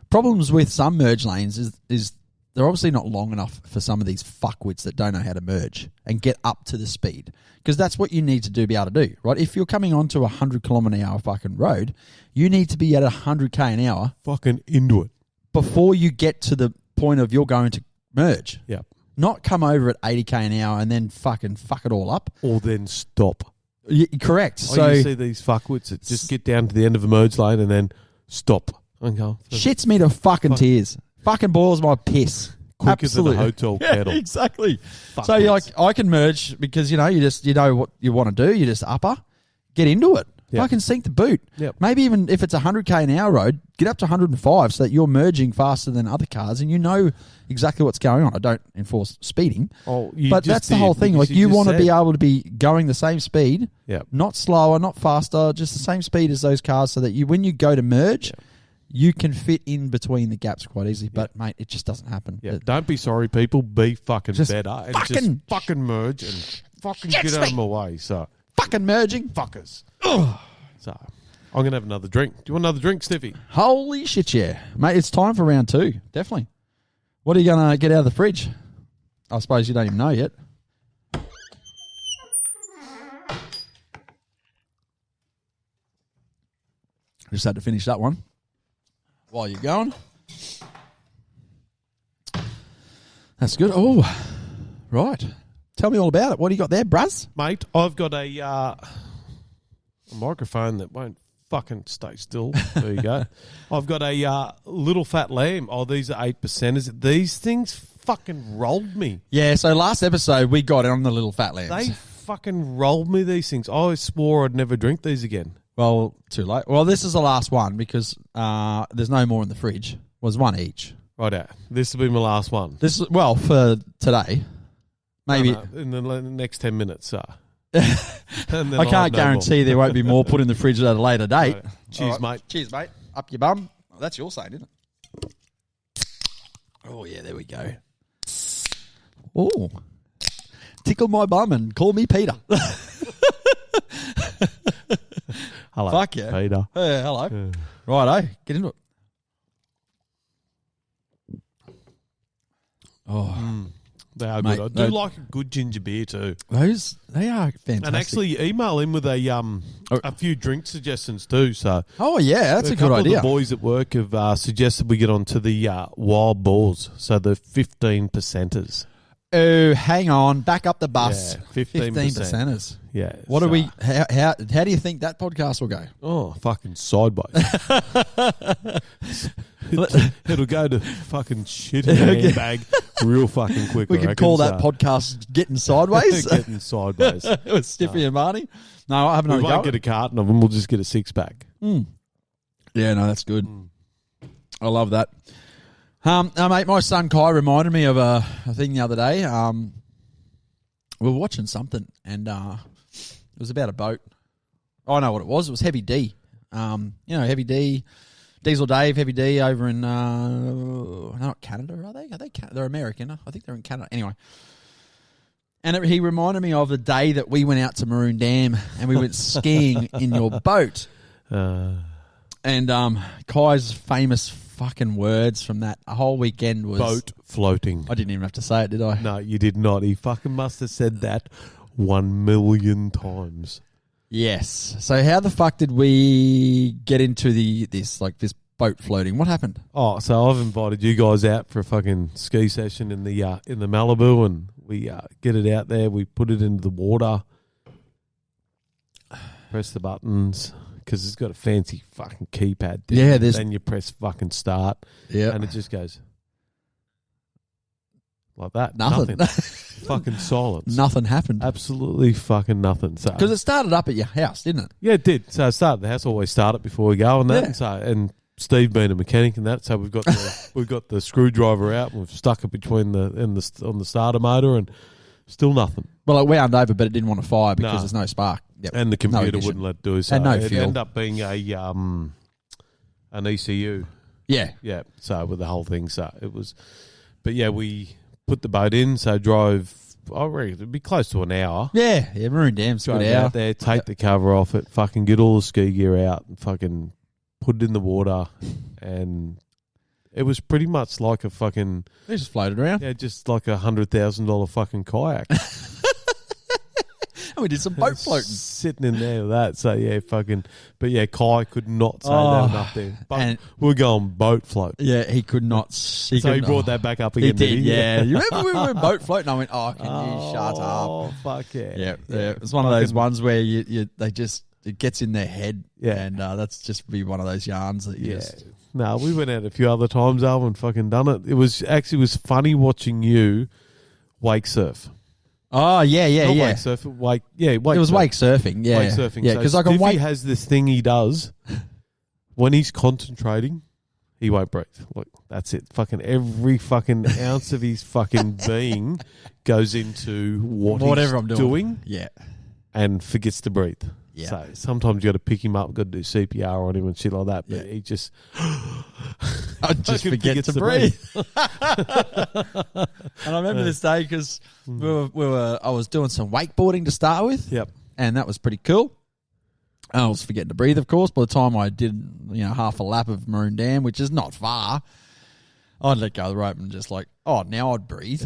problems with some merge lanes is they're obviously not long enough for some of these fuckwits that don't know how to merge and get up to the speed. Because that's what you need to be able to do, right? If you're coming onto a 100 kilometre an hour fucking road, you need to be at 100k an hour. Fucking into it. Before you get to the point of you're going to merge. Yeah. Not come over at 80k an hour and then fucking fuck it all up. Or then stop. Correct. So you see these fuckwits that just get down to the end of a merge lane and then stop. Shits me to fucking tears. Fucking boils my piss. Quicker Absolutely. than a hotel kettle. Exactly. Fuckwits. So I can merge because you know what you want to do. You just upper, get into it. Yep. Fucking sink the boot. Yep. Maybe even if it's 100k an hour road, get up to 105 so that you're merging faster than other cars and you know exactly what's going on. I don't enforce speeding, but that's the whole thing. Like you want to be able to be going the same speed, not slower, not faster, just the same speed as those cars, so that when you go to merge, you can fit in between the gaps quite easily. But mate, it just doesn't happen. Yeah. Don't be sorry, people. Be fucking better and just fucking merge and fucking get out of my way. So fucking merging, fuckers. So I'm gonna have another drink. Do you want another drink, Stiffy? Holy shit, yeah, mate! It's time for round 2. Definitely. What are you gonna get out of the fridge? I suppose you don't even know yet. Just had to finish that one while you're going. That's good. Oh, right. Tell me all about it. What do you got there, bruz? Mate, I've got a microphone that won't fucking stay still. There you go. I've got a little fat lamb. Oh, these are 8%. These things fucking rolled me. Yeah, so last episode we got on the little fat lambs. They fucking rolled me, these things. I swore I'd never drink these again. Well, too late. Well, this is the last one because there's no more in the fridge. It was one each. Right. This will be my last one. This is, well, for today. Maybe no, in the next 10 minutes. I can't guarantee there won't be more put in the fridge at a later date. Right. Cheers, mate. Cheers, mate. Up your bum. Oh, that's your saying, isn't it? Oh, yeah, there we go. Oh. Tickle my bum and call me Peter. Hello. Fuck yeah. Peter. Hello. Righto. Get into it. Oh. They are Mate, good. I do like a good ginger beer too. They are fantastic. And actually email in with a few drink suggestions too. So oh yeah, that's a good couple idea. Of the boys at work have suggested we get onto the wild boars, so the 15%ers. Oh, hang on, back up the bus. Yeah, 15%ers. Yeah. What do we? How do you think that podcast will go? Oh, fucking sideways. It'll go to fucking shit in a handbag real fucking quick. We can call that podcast "Getting Sideways." Getting sideways with Stiffy and Marty. No, I haven't. We won't get a carton of them. We'll just get a 6-pack. Yeah, no, that's good. I love that. Mate, my son Kai reminded me of a thing the other day. We were watching something, and it was about a boat. I know what it was. It was Heavy D. Heavy D, Diesel Dave, Heavy D over in not Canada, are they? They're American. I think they're in Canada. Anyway, and he reminded me of the day that we went out to Maroon Dam and we went skiing in your boat. And Kai's famous fucking words from that whole weekend was boat floating. I didn't even have to say it, did I? No, you did not. He fucking must have said that 1 million times. Yes. So how the fuck did we get into this boat floating? What happened? Oh, so I've invited you guys out for a fucking ski session in the Malibu, and we get it out there. We put it into the water, press the buttons. Because it's got a fancy fucking keypad. Yeah, then you press fucking start. Yeah. And it just goes like that. Nothing. fucking silence. Nothing happened. Absolutely fucking nothing. So Because it started up at your house, didn't it? yeah, it did. So I started the house. Always start it before we go and that. Yeah. And Steve being a mechanic and that. So we've got the screwdriver out and we've stuck it between on the starter motor and still nothing. Well, it wound over, but it didn't want to fire because No. there's no spark. Yep. And the computer ignition. wouldn't let it do so. And no it fuel. ended up being an ECU. Yeah. Yeah, so with the whole thing, so it was. But yeah, we put the boat in, so drove. I reckon it'd be close to an hour. Yeah. Maroon Dam's a Drove good hour. out there, take the cover off it, fucking get all the ski gear out, and fucking put it in the water, and it was pretty much like a fucking They just floated around. yeah, just like $100,000 fucking kayak. And we did some boat floating. Sitting in there with that. So yeah, fucking. But yeah, Kai could not say that enough there. But and- we're going boat float. Yeah, he could not. So he brought that back up again. He did, did he? yeah. You remember we were boat floating? I went, "Oh, can you shut up?" Oh fuck yeah! Yeah. It's one of those ones where they just it gets in their head. Yeah. and that's just be one of those yarns that you Yeah. just. No, we went out a few other times, Al, and fucking done it. It was funny watching you wake surf. Oh yeah, Not yeah. wake surf, wake. Yeah, wake. It was surf. wake surfing. Yeah, Wake surfing. Yeah, So because I can Stiffy wake. has this thing he does when he's concentrating. He won't breathe. Look, that's it. Fucking every fucking ounce of his fucking being goes into Whatever I'm he's doing. Yeah. and forgets to breathe. Yeah. So sometimes you got to pick him up, got to do CPR on him and shit like that. But Yeah. he just I just fucking forget forgets to to breathe. And I remember this day because I was doing some wakeboarding to start with. Yep. And that was pretty cool. I was forgetting to breathe, of course. By the time I did, half a lap of Maroon Dam, which is not far, I'd let go of the rope and just like, oh, now I'd breathe.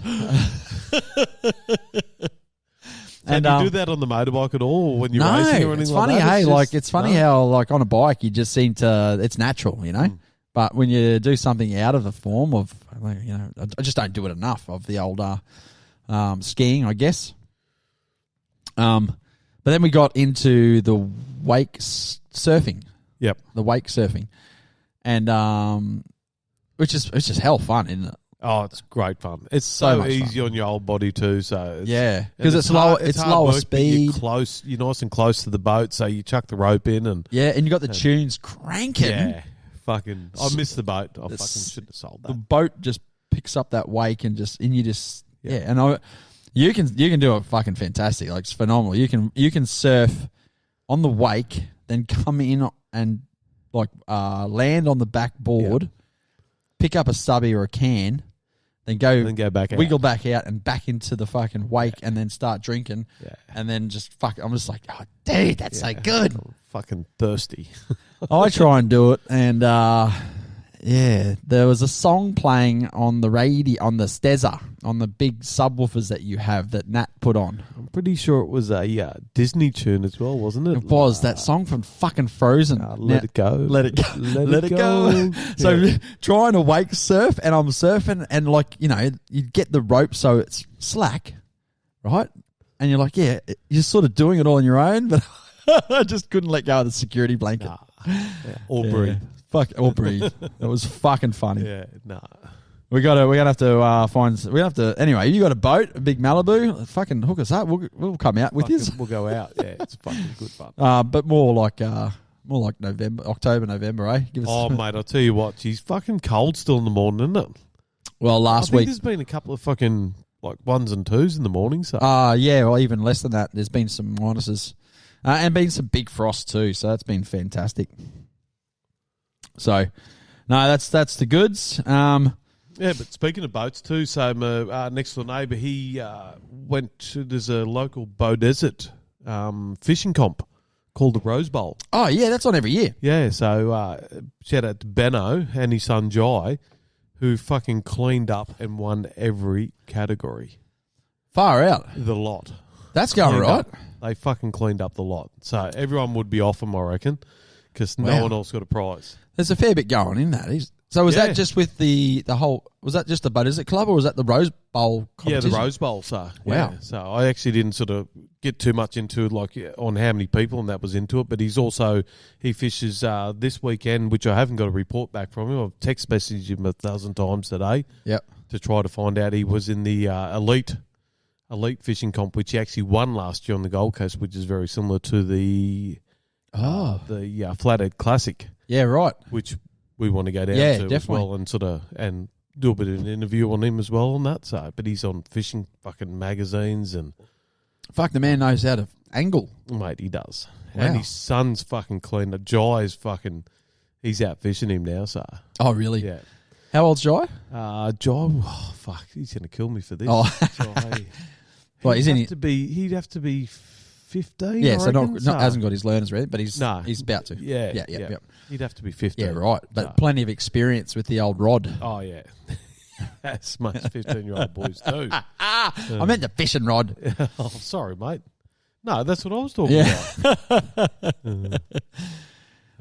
And do you do that on the motorbike at all or when you're racing or anything it's like funny, that? hey, it's funny how like on a bike you just seem to, it's natural, But when you do something out of the form of, I just don't do it enough of the old skiing, I guess. But then we got into the wake surfing, Yep. the wake surfing, and which is it's just hell fun, isn't it? Oh, it's great fun. It's So so much easy on your old body too. So Yeah, and because it's hard- lower, it's hard lower work, but speed. You're close. You're nice and close to the boat, so you chuck the rope in and Yeah, and you got the tunes cranking. yeah, fucking. I missed the boat. I fucking shouldn't have sold The that. boat just picks up that wake and you just and you can do it fucking fantastic. Like it's phenomenal. You can surf on the wake, then come in and like land on the backboard, pick up a stubby or a can, then go back out. wiggle back out and back into the fucking wake, and then start drinking, and then just I'm just like, oh, dude, that's so good. I'm fucking thirsty. I try and do it, and there was a song playing on the radio, on the Stezza, on the big subwoofers that you have that Nat put on. I'm pretty sure it was a Disney tune as well, wasn't it? It was that song from fucking Frozen. Let It Go. Let it go. Let it go. So Yeah. trying to wake surf, and I'm surfing, and like you get the rope so it's slack, right? And you're like, you're sort of doing it all on your own, but I just couldn't let go of the security blanket. Or breathe. Fuck, or breathe. It was fucking funny. Yeah, nah. We're gonna have to anyway. You got a boat, a big Malibu. Fucking hook us up. We'll come out with you. We'll go out. Yeah, it's fucking good fun. But more like November, October, November, eh? Give us Oh, mate, I'll tell you what. She's fucking cold still in the morning, isn't it? well, I last think week. there's been a couple of fucking like 1s and 2s in the morning. So Well, even less than that. There's been some minuses, and been some big frost too. So that's been fantastic. So, no, that's the goods. yeah, but speaking of boats too, so my next door neighbour, he went to there's a local Bow Desert fishing comp called the Rose Bowl. Oh yeah, that's on every year. Yeah, so shout out to Benno and his son Jai, who fucking cleaned up and won every category. Far out. The lot. That's going Cleaned right. up. They fucking cleaned up the lot. So everyone would be off them, I reckon, because no Wow. one else got a prize. There's a fair bit going in that. So was Yeah. that just with the whole? Was that just the Bow Desert Club, or was that the Rose Bowl competition? Yeah, the Rose Bowl. So Wow. yeah. So I actually didn't sort of get too much into on how many people and that was into it. But he fishes this weekend, which I haven't got a report back from him. I've text messaged him 1,000 times today. Yep. To try to find out he was in the elite elite fishing comp, which he actually won last year on the Gold Coast, which is very similar to the Flathead Classic, Yeah, right. which we want to go down Yeah, to as definitely. well and do a bit of an interview on him as well on that. So, but he's on fishing fucking magazines and Fuck, the man knows how to angle. mate, he does. Wow. And his son's fucking clean. The Jai is fucking. He's out fishing him now. So Oh, really? yeah. How old's Jai? Jai, oh, fuck, he's gonna kill me for this. Oh. Jai, Well, he's in he'd have to be 15. Yeah, I so reckon, not hasn't got his learners ready, but he's about to. Yeah, yeah. He'd have to be 15. Yeah, right. But So- plenty of experience with the old rod. Oh yeah, that's most 15-year-old boys too. I meant the fishing rod. Oh, sorry, mate. No, that's what I was talking Yeah. about.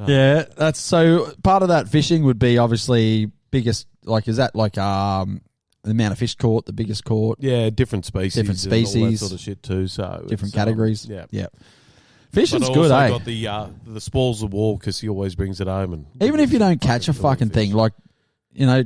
Yeah, that's so part of that fishing would be obviously biggest, like, is that like the amount of fish caught, the biggest caught, Yeah, different species, and all that species, sort of shit too. So different it's, categories. Yeah, Yeah. But Fishing's I good, also eh? got the spoils of war because he always brings it home. And Even if you don't catch a filet fucking fish. thing, like, you know,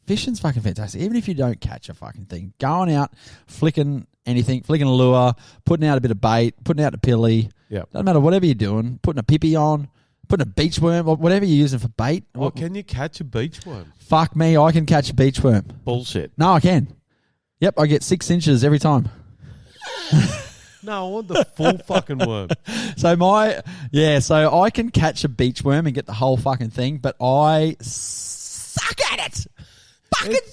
fishing's fucking fantastic. Even if you don't catch a fucking thing, going out, flicking anything, flicking a lure, putting out a bit of bait, putting out a pilly, Yeah. doesn't matter, whatever you're doing, putting a pippy on, putting a beach worm, whatever you're using for bait. Oh, can you catch a beach worm? Fuck me, I can catch a beach worm. Bullshit. No, I can. Yep, I get 6 inches every time. No, I want the full fucking worm. So I can catch a beach worm and get the whole fucking thing, but I suck at it.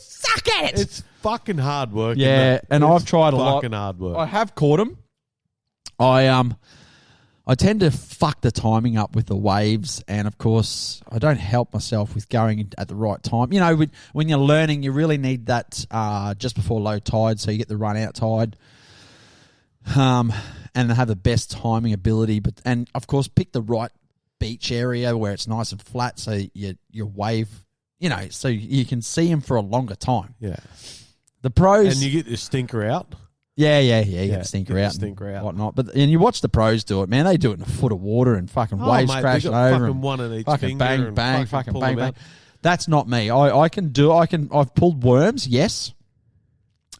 Suck at it. It's fucking hard work. Yeah, isn't it? and It's I've tried a lot. Fucking hard work. I have caught them. I tend to fuck the timing up with the waves, and of course, I don't help myself with going at the right time. You know, when you're learning, you really need that just before low tide, so you get the run out tide, and have the best timing ability. And of course, pick the right beach area where it's nice and flat, so your wave, you know, so you can see them for a longer time. Yeah. The pros, And you get your stinker out. Yeah, you get the stinker out, and whatnot. And you watch the pros do it, man. They do it in a foot of water and fucking waves mate, crashing they got over. fucking one in each fucking finger bang, and bang, fucking pull bang, them bang. out. That's not me. I've pulled worms, yes.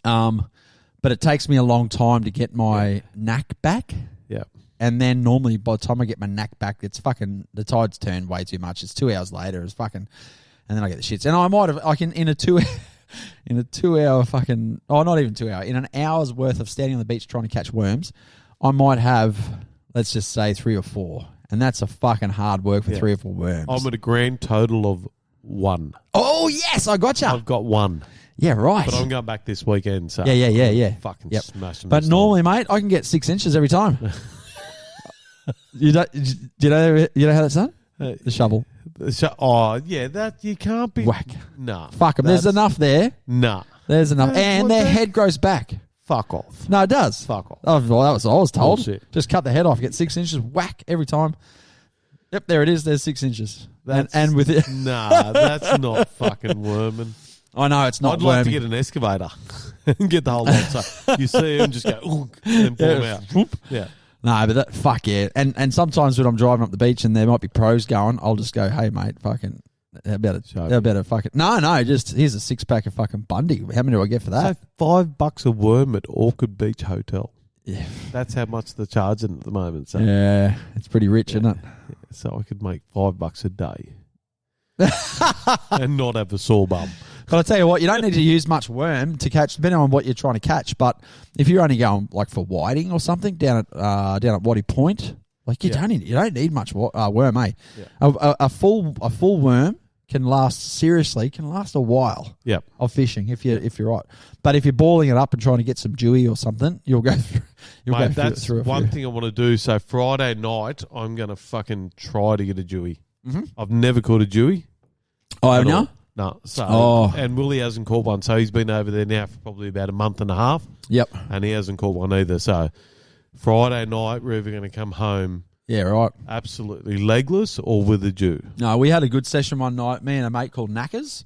But it takes me a long time to get my knack back. Yeah. And then normally by the time I get my knack back, it's fucking, the tide's turned way too much. It's 2 hours later. It's fucking, and then I get the shits. And I can, in a 2 hour fucking, not even 2 hour, in an hour's worth of standing on the beach trying to catch worms, I might have, let's just say 3 or 4. And that's a fucking hard work for 3 or 4 worms. I'm at a grand total of 1. Oh, yes, I gotcha. I've got 1. Yeah, right. But I'm going back this weekend, so Yeah. fucking Yep. smash them. But this normally, mate, I can get 6 inches every time. You know how that's done? The shovel. time. So, that you can't be Whack. Nah. Fuck 'em. There's enough there. Nah. There's enough. And what their the- head grows back. Fuck off. No, it does. Fuck off. Oh, well, that was what I was told. Bullshit. Just cut the head off. Get 6 inches. Whack every time. Yep, there it is. There's 6 inches. And with it, Nah, that's not fucking worming. I know it's not. I'd like to worming. get an excavator and get the whole lot. So you see them just go, "Oog," and pull them out. Yeah. No, but that, fuck yeah. And sometimes when I'm driving up the beach and there might be pros going, I'll just go, hey mate, fucking, how about a fucking, no, just here's a 6-pack of fucking Bundy. How many do I get for that? So $5 a worm at Orchid Beach Hotel. Yeah. That's how much they're charging at the moment. So, Yeah, it's pretty rich, isn't it? so I could make $5 a day and not have a sore bum. But I tell you what, you don't need to use much worm to catch, depending on what you're trying to catch. But if you're only going like for whiting or something down at Waddy Point, like you don't need much worm, eh? Yeah. A full worm can last a while. Yep. Of fishing if you're right. But if you're boiling it up and trying to get some dewy or something, you'll go through. Mate, that's one thing I want to do. So Friday night, I'm going to fucking try to get a dewy. Mm-hmm. I've never caught a dewy. Oh, at haven't all. you? No. So, Oh. and Willie hasn't caught one. So he's been over there now for probably about a month and a half. Yep. And he hasn't caught one either. So Friday night, we're either going to come home Yeah, right. absolutely legless or with a dew. No, we had a good session one night. Me and a mate called Knackers.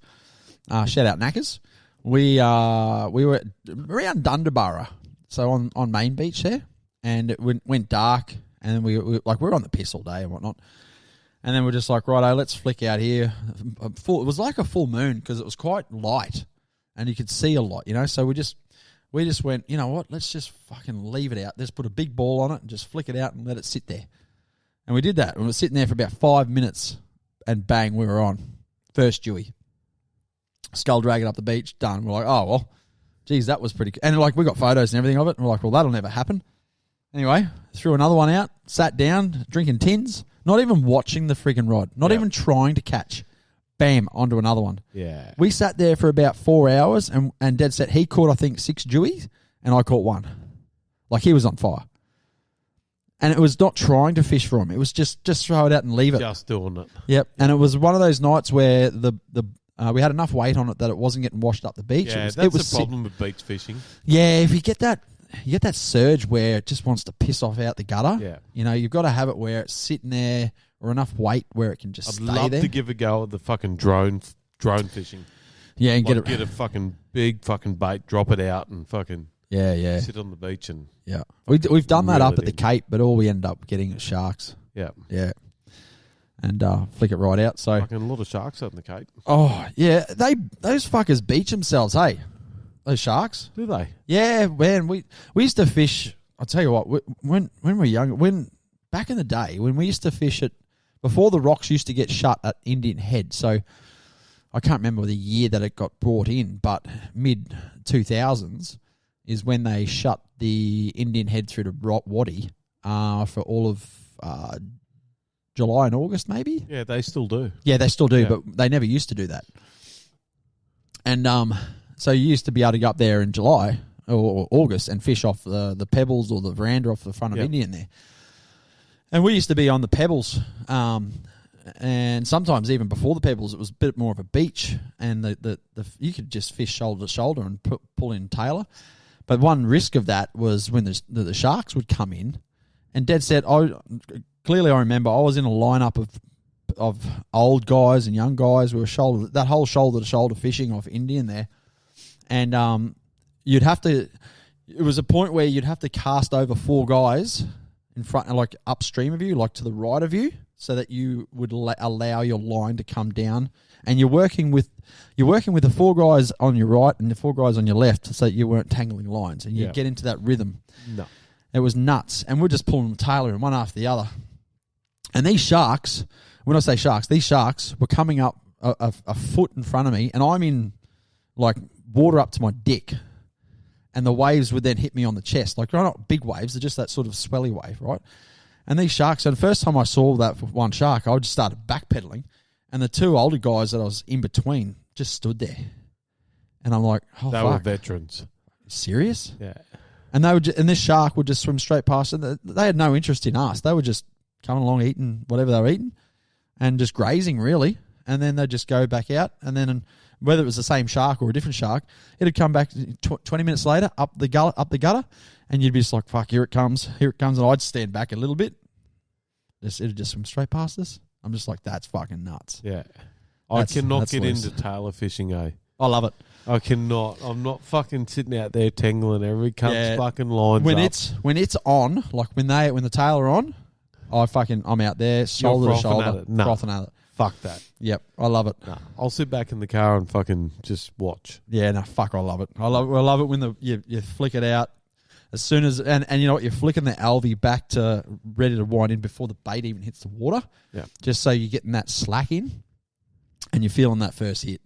Shout out Knackers. We were around Dundaborough, so on Main Beach there, and it went dark, and then we were on the piss all day and whatnot, and then we're just like, righto, let's flick out here. It was like a full moon because it was quite light, and you could see a lot, you know. So we just we just went, you know what? Let's just fucking leave it out. Let's put a big ball on it and just flick it out and let it sit there. And we did that. We were sitting there for about 5 minutes, and bang, we were on. First Dewey. Skull dragging up the beach, done. We're like, oh, well, geez, that was pretty good. And like, we got photos and everything of it, and we're like, well, that'll never happen. Anyway, threw another one out, sat down, drinking tins, not even watching the freaking rod, not even trying to catch. Bam, onto another one. Yeah. We sat there for about 4 hours, and Dad said he caught, I think, 6 Deweys, and I caught 1. Like, he was on fire. And it was not trying to fish for him. It was just throw it out and leave it. Just doing it. Yep. And it was one of those nights where we had enough weight on it that it wasn't getting washed up the beach. Yeah, it that's was the problem with beach fishing. Yeah, if you get that surge where it just wants to piss off out the gutter. Yeah. You know, you've got to have it where it's sitting there or enough weight where it can just stay there. I'd love to give a go at the fucking drone fishing. Yeah, and like get a fucking big fucking bait, drop it out, and fucking sit on the beach and we've done that up at the in. Cape, but all we ended up getting is sharks. Yeah. And flick it right out. So fucking a lot of sharks out in the Cape. oh yeah, those fuckers beach themselves. Hey, those sharks. Do they? Yeah, man. We used to fish. I'll tell you what. When we were young, back in the day when we used to fish it before the rocks used to get shut at Indian Head. So I can't remember the year that it got brought in, but mid 2000s is when they shut the Indian Head through to Waddy for all of July and August, maybe. Yeah, they still do. Yeah, they still do, but they never used to do that. And so you used to be able to go up there in July or August and fish off the pebbles or the veranda off the front of Indian there. And we used to be on the pebbles, and sometimes even before the pebbles, it was a bit more of a beach, and the you could just fish shoulder to shoulder and pull in Taylor. But one risk of that was when the sharks would come in, and Dad said, clearly I remember I was in a lineup of old guys and young guys. We were that whole shoulder to shoulder fishing off Indian there, and you'd have to. It was a point where you'd have to cast over 4 guys in front, like upstream of you, like to the right of you, so that you would allow your line to come down. And you're working with the 4 guys on your right and the 4 guys on your left, so that you weren't tangling lines, and you get into that rhythm. No, it was nuts, and we're just pulling Taylor in one after the other. And these sharks, when I say sharks, these sharks were coming up a foot in front of me, and I'm in like water up to my dick. And the waves would then hit me on the chest. Like, they're not big waves, they're just that sort of swelly wave, right? And these sharks, so the first time I saw that one shark, I just started backpedaling. And the 2 older guys that I was in between just stood there. And I'm like, oh, they fuck. were veterans. Serious? Yeah. And they would, and this shark would just swim straight past. And they had no interest in us. They were just coming along eating whatever they were eating and just grazing, really. And then they'd just go back out. And then whether it was the same shark or a different shark, it'd come back 20 minutes later up the gutter, and you'd be just like, fuck, here it comes. And I'd stand back a little bit. It'd just swim straight past us. I'm just like, that's fucking nuts. Yeah. I cannot get loose. into tailor fishing, eh? I love it. I cannot. I'm not fucking sitting out there tangling every cunt's fucking lines when up. When it's on, like when the tail are on, I'm out there shoulder to shoulder, frothing at it. Fuck that. Yep, I love it. Nah, I'll sit back in the car and fucking just watch. Yeah, no, fuck, I love it. I love it when you flick it out as soon as and you know what, you're flicking the algae back to ready to wind in before the bait even hits the water. Yeah, just so you're getting that slack in, and you're feeling that first hit,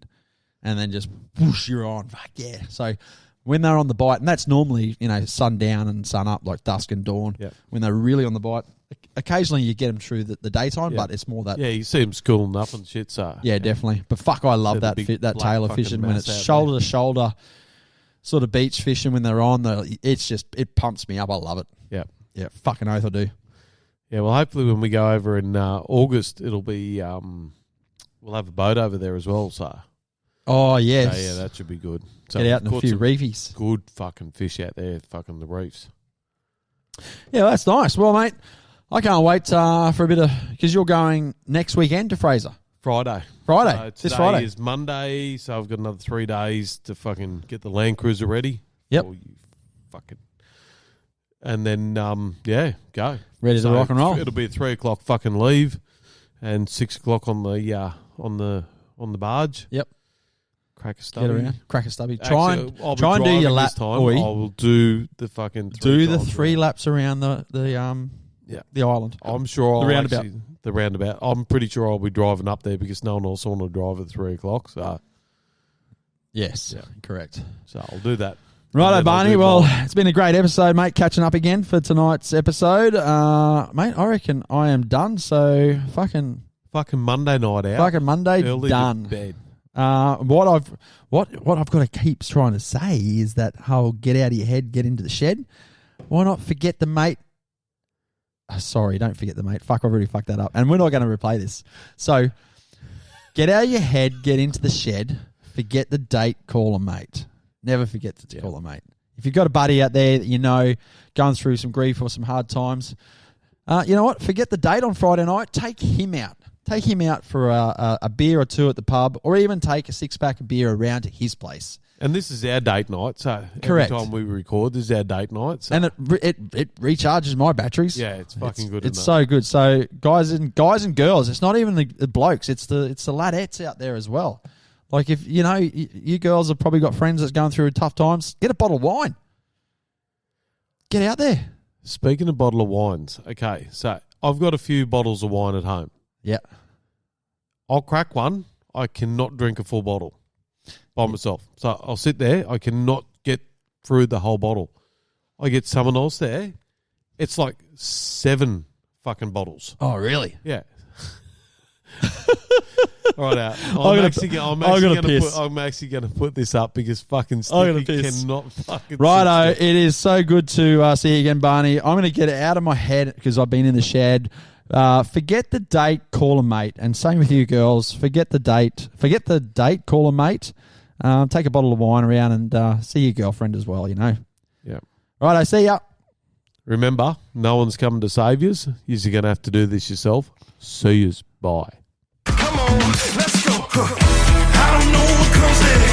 and then just whoosh, you're on. Fuck yeah! So when they're on the bite, and that's normally sundown and sun up, like dusk and dawn. Yeah. When they're really on the bite. Occasionally you get them through the daytime, but it's more that. Yeah, you see them schooling up and shit. So yeah, definitely. But fuck, I love that tailor fishing when it's shoulder to shoulder, sort of beach fishing when they're on. It pumps me up. I love it. Yeah, yeah, fucking oath I do. Yeah, well, hopefully when we go over in August, it'll be we'll have a boat over there as well. So oh yes, so, yeah, that should be good. So get out in a few reefies. Good fucking fish out there, fucking the reefs. Yeah, that's nice. Well, mate, I can't wait for a bit of, because you're going next weekend to Fraser. Friday. This Friday is Monday, so I've got another 3 days to fucking get the Landcruiser ready. Yep. And then go ready to rock and roll. It'll be a 3 o'clock fucking leave, and 6 o'clock on the barge. Yep. crack a stubby. Get around, crack a stubby. Actually, Try I'll and be do your driving lap. this time. Oi. I will do the fucking Do the times 3 around. laps around the island. I'm sure The I'll roundabout. actually the roundabout. I'm pretty sure I'll be driving up there because no one else want to drive at 3 o'clock. So Yes, correct. I'll do that. Righto, And then I'll Barney. do Well, mine. it's been a great episode, mate. Catching up again for tonight's episode. Mate, I reckon I am done. So fucking Monday night out. fucking Monday Early done. to bed. What I've got to keep trying to say is that get out of your head, get into the shed. Why not forget the mate? Sorry, don't forget the mate. Fuck, I've already fucked that up. And we're not going to replay this. So get out of your head, get into the shed, forget the date, call a mate. Never forget to call a mate. If you've got a buddy out there that you know going through some grief or some hard times, you know what? Forget the date on Friday night. Take him out. Take him out for a beer or two at the pub, or even take a 6-pack of beer around to his place. And this is our date night. So Correct. every time we record, this is our date night. So And it recharges my batteries. yeah, it's fucking good. It's enough. so good. So guys and girls, it's not even the blokes. It's the ladettes out there as well. Like if you know you girls have probably got friends that's going through tough times. Get a bottle of wine. Get out there. Speaking of bottle of wines, okay, so I've got a few bottles of wine at home. Yeah. I'll crack one. I cannot drink a full bottle by myself. So I'll sit there. I cannot get through the whole bottle. I get someone else there. It's like 7 fucking bottles. Oh really? Yeah. Right out. I'm actually going to put this up because fucking Stiffy cannot fucking. Righto, sit still. it is so good to see you again, Barney. I'm going to get it out of my head because I've been in the shed. Forget the date, call a mate. And same with you girls. Forget the date, call a mate. Take a bottle of wine around and see your girlfriend as well, you know. Yeah. Righto, see ya. Remember, no one's coming to save yous. You're going to have to do this yourself. See yous. Bye. Come on, let's go. I don't know what comes next.